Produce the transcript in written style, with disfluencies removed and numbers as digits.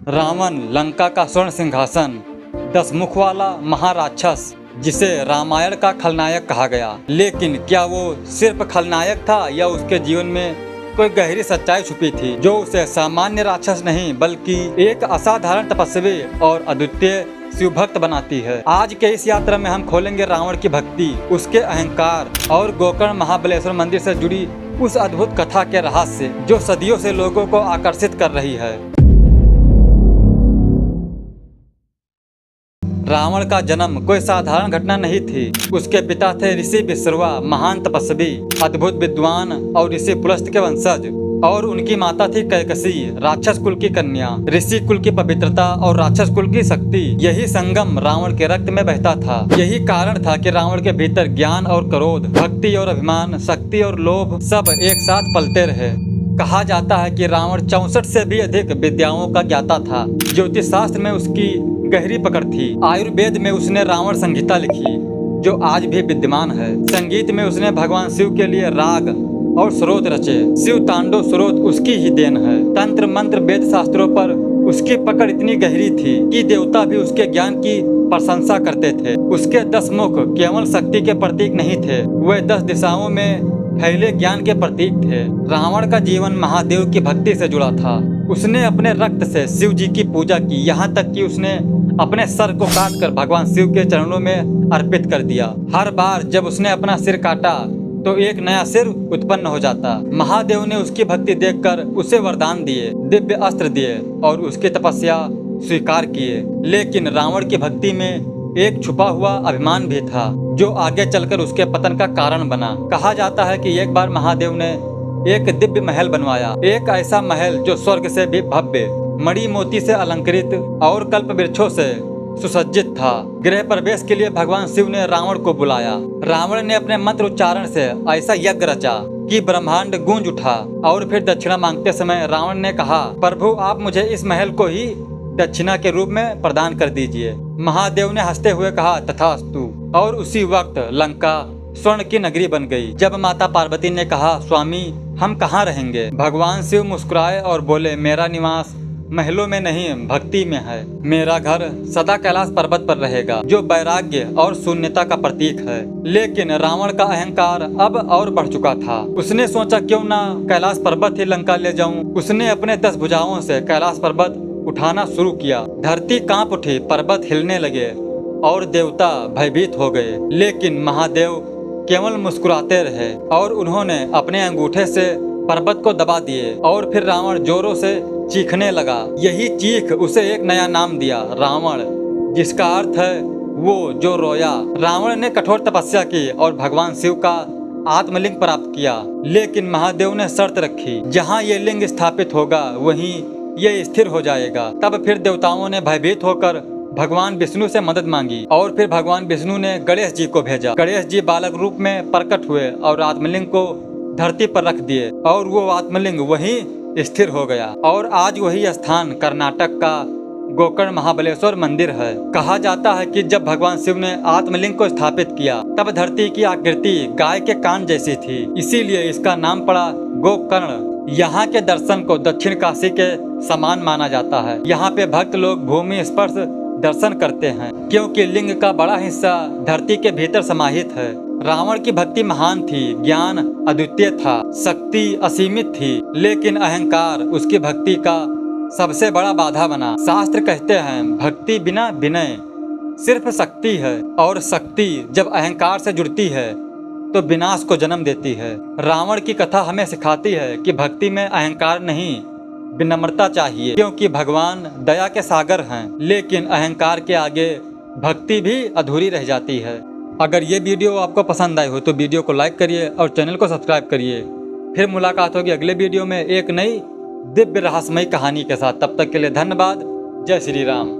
रावण लंका का स्वर्ण सिंहासन, 10 मुख वाला महाराक्षस जिसे रामायण का खलनायक कहा गया। लेकिन क्या वो सिर्फ खलनायक था या उसके जीवन में कोई गहरी सच्चाई छुपी थी जो उसे सामान्य राक्षस नहीं बल्कि एक असाधारण तपस्वी और अद्वितीय शिव भक्त बनाती है। आज के इस यात्रा में हम खोलेंगे रावण की भक्ति, उसके अहंकार और गोकर्ण महाबलेश्वर मंदिर से जुड़ी उस अद्भुत कथा के रहस्य जो सदियों से लोगों को आकर्षित कर रही है। रावण का जन्म कोई साधारण घटना नहीं थी। उसके पिता थे ऋषि विश्रवा, महान तपस्वी, अद्भुत विद्वान और ऋषि पुलस्त के वंशज, और उनकी माता थी कैकसी, राक्षस कुल की कन्या। ऋषि कुल की पवित्रता और राक्षस कुल की शक्ति, यही संगम रावण के रक्त में बहता था। यही कारण था कि रावण के भीतर ज्ञान और क्रोध, भक्ति और अभिमान, शक्ति और लोभ सब एक साथ पलते रहे। कहा जाता है कि रावण 64 से भी अधिक विद्याओं का ज्ञाता था। ज्योतिष शास्त्र में उसकी गहरी पकड़ थी। आयुर्वेद में उसने रावण संहिता लिखी जो आज भी विद्यमान है। संगीत में उसने भगवान शिव के लिए राग और स्रोत रचे। शिव तांडव स्रोत उसकी ही देन है। तंत्र मंत्र वेद शास्त्रों पर उसकी पकड़ इतनी गहरी थी कि देवता भी उसके ज्ञान की प्रशंसा करते थे। उसके 10 मुख केवल शक्ति के प्रतीक नहीं थे, वे 10 दिशाओं में फैले ज्ञान के प्रतीक थे। रावण का जीवन महादेव की भक्ति से जुड़ा था। उसने अपने रक्त से शिव जी की पूजा की, यहाँ तक कि उसने अपने सर को काटकर भगवान शिव के चरणों में अर्पित कर दिया। हर बार जब उसने अपना सिर काटा तो एक नया सिर उत्पन्न हो जाता। महादेव ने उसकी भक्ति देखकर उसे वरदान दिए, दिव्य अस्त्र दिए और उसकी तपस्या स्वीकार किए। लेकिन रावण की भक्ति में एक छुपा हुआ अभिमान भी था जो आगे चलकर उसके पतन का कारण बना। कहा जाता है कि एक बार महादेव ने एक दिव्य महल बनवाया, एक ऐसा महल जो स्वर्ग से भी भव्य, मणि मोती से अलंकृत और कल्प वृक्षों से सुसज्जित था। गृह प्रवेश के लिए भगवान शिव ने रावण को बुलाया। रावण ने अपने मंत्र उच्चारण से ऐसा यज्ञ रचा कि ब्रह्मांड गूंज उठा। और फिर दक्षिणा मांगते समय रावण ने कहा, प्रभु आप मुझे इस महल को ही दक्षिणा के रूप में प्रदान कर दीजिए। महादेव ने हंसते हुए कहा, तथास्तु। और उसी वक्त लंका स्वर्ण की नगरी बन गई। जब माता पार्वती ने कहा, स्वामी हम कहाँ रहेंगे, भगवान शिव मुस्कुराए और बोले, मेरा निवास महलों में नहीं भक्ति में है। मेरा घर सदा कैलाश पर्वत पर रहेगा जो वैराग्य और शून्यता का प्रतीक है। लेकिन रावण का अहंकार अब और बढ़ चुका था। उसने सोचा क्यों ना कैलाश पर्वत ही लंका ले जाऊं। उसने अपने 10 भुजाओं से कैलाश पर्वत उठाना शुरू किया। धरती कांप उठी, पर्वत हिलने लगे और देवता भयभीत हो गए। लेकिन महादेव केवल मुस्कुराते रहे और उन्होंने अपने अंगूठे से पर्वत को दबा दिए। और फिर रावण जोरों से चीखने लगा। यही चीख उसे एक नया नाम दिया, रावण, जिसका अर्थ है वो जो रोया। रावण ने कठोर तपस्या की और भगवान शिव का आत्मलिंग प्राप्त किया। लेकिन महादेव ने शर्त रखी, जहाँ ये लिंग स्थापित होगा वहीं ये स्थिर हो जाएगा। तब फिर देवताओं ने भयभीत होकर भगवान विष्णु से मदद मांगी और फिर भगवान विष्णु ने गणेश जी को भेजा। गणेश जी बालक रूप में प्रकट हुए और आत्मलिंग को धरती पर रख दिए और वो आत्मलिंग वहीं स्थिर हो गया। और आज वही स्थान कर्नाटक का गोकर्ण महाबलेश्वर मंदिर है। कहा जाता है कि जब भगवान शिव ने आत्मलिंग को स्थापित किया तब धरती की आकृति गाय के कान जैसी थी, इसीलिए इसका नाम पड़ा गोकर्ण। यहाँ के दर्शन को दक्षिण काशी के समान माना जाता है। यहाँ पे भक्त लोग भूमि स्पर्श दर्शन करते हैं क्योंकि लिंग का बड़ा हिस्सा धरती के भीतर समाहित है। रावण की भक्ति महान थी, ज्ञान अद्वितीय था, शक्ति असीमित थी, लेकिन अहंकार उसकी भक्ति का सबसे बड़ा बाधा बना। शास्त्र कहते हैं, भक्ति बिना विनय सिर्फ शक्ति है, और शक्ति जब अहंकार से जुड़ती है तो विनाश को जन्म देती है। रावण की कथा हमें सिखाती है कि भक्ति में अहंकार नहीं, विनम्रता चाहिए, क्योंकि भगवान दया के सागर हैं। लेकिन अहंकार के आगे भक्ति भी अधूरी रह जाती है। अगर ये वीडियो आपको पसंद आई हो तो वीडियो को लाइक करिए और चैनल को सब्सक्राइब करिए। फिर मुलाकात होगी अगले वीडियो में एक नई दिव्य रहस्यमयी कहानी के साथ। तब तक के लिए धन्यवाद। जय श्री राम।